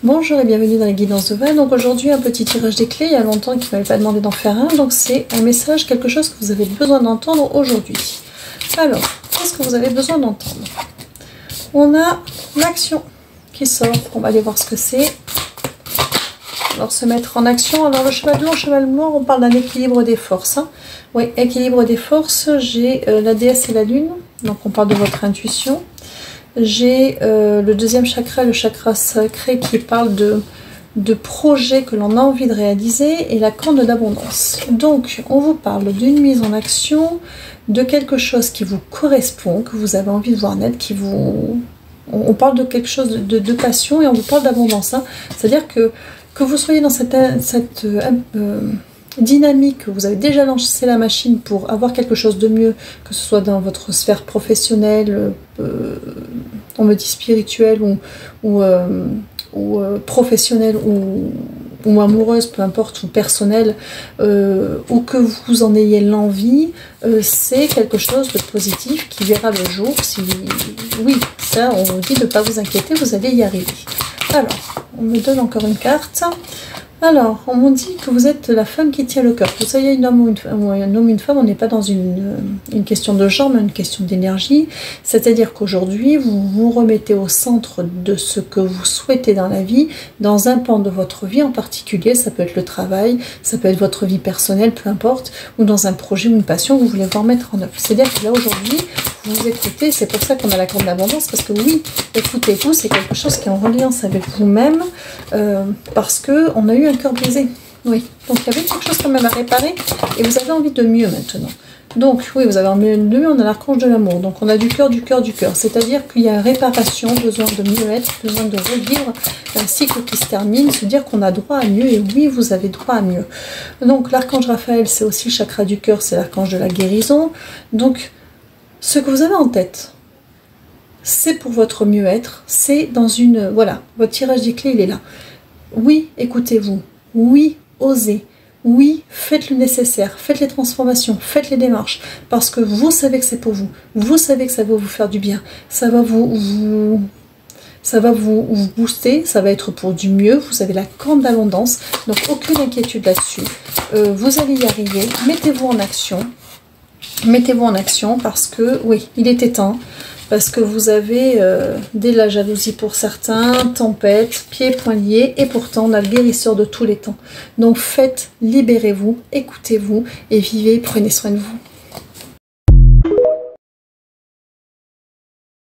Bonjour et bienvenue dans les guidances de Val. Donc aujourd'hui un petit tirage des clés, il y a longtemps qu'il ne m'avait pas demandé d'en faire un, donc c'est un message, quelque chose que vous avez besoin d'entendre aujourd'hui. Alors, qu'est-ce que vous avez besoin d'entendre? On a l'action qui sort, on va aller voir ce que c'est. Alors se mettre en action, alors le cheval blanc, cheval noir, on parle d'un équilibre des forces. Hein. Oui, équilibre des forces, j'ai la déesse et la lune, donc on parle de votre intuition. J'ai le deuxième chakra, le chakra sacré, qui parle de projets que l'on a envie de réaliser, et la corne d'abondance. Donc, on vous parle d'une mise en action, de quelque chose qui vous correspond, que vous avez envie de voir naître, qui vous... On parle de quelque chose de passion, et on vous parle d'abondance. Hein. C'est-à-dire que vous soyez dans cette dynamique, vous avez déjà lancé la machine pour avoir quelque chose de mieux, que ce soit dans votre sphère professionnelle, on me dit spirituelle ou professionnelle ou amoureuse, peu importe, ou personnelle, ou que vous en ayez l'envie, c'est quelque chose de positif qui verra le jour. Si oui, ça, on vous dit de ne pas vous inquiéter, vous allez y arriver. Alors, on me donne encore une carte. Alors, on me dit que vous êtes la femme qui tient le cœur. Que vous soyez un homme ou une femme, on n'est pas dans une question de genre, mais une question d'énergie. C'est-à-dire qu'aujourd'hui, vous vous remettez au centre de ce que vous souhaitez dans la vie, dans un pan de votre vie en particulier. Ça peut être le travail, ça peut être votre vie personnelle, peu importe, ou dans un projet ou une passion que vous voulez voir mettre en œuvre. C'est-à-dire que là, aujourd'hui, vous vous écoutez, c'est pour ça qu'on a la corde d'abondance, parce que oui, écoutez-vous, c'est quelque chose qui est en reliance avec vous-même, parce qu'on a eu un cœur brisé. Oui, donc il y avait quelque chose quand même à réparer, et vous avez envie de mieux maintenant. Donc oui, vous avez envie de mieux, on a l'archange de l'amour, donc on a du cœur, c'est-à-dire qu'il y a réparation, besoin de mieux-être, besoin de revivre un cycle qui se termine, se dire qu'on a droit à mieux, et oui, vous avez droit à mieux. Donc l'archange Raphaël, c'est aussi le chakra du cœur, c'est l'archange de la guérison, donc ce que vous avez en tête, c'est pour votre mieux-être, c'est dans une... Voilà, votre tirage des clés, il est là. Oui, écoutez-vous. Oui, osez. Oui, faites le nécessaire. Faites les transformations. Faites les démarches. Parce que vous savez que c'est pour vous. Vous savez que ça va vous faire du bien. Ça va vous booster. Ça va être pour du mieux. Vous avez la corne d'abondance. Donc, aucune inquiétude là-dessus. Vous allez y arriver. Mettez-vous en action. Mettez-vous en action parce que, oui, il était temps. Parce que vous avez dès la jalousie pour certains, tempête, pieds, poings liés, et pourtant on a le guérisseur de tous les temps. Donc faites, libérez-vous, écoutez-vous et vivez, prenez soin de vous.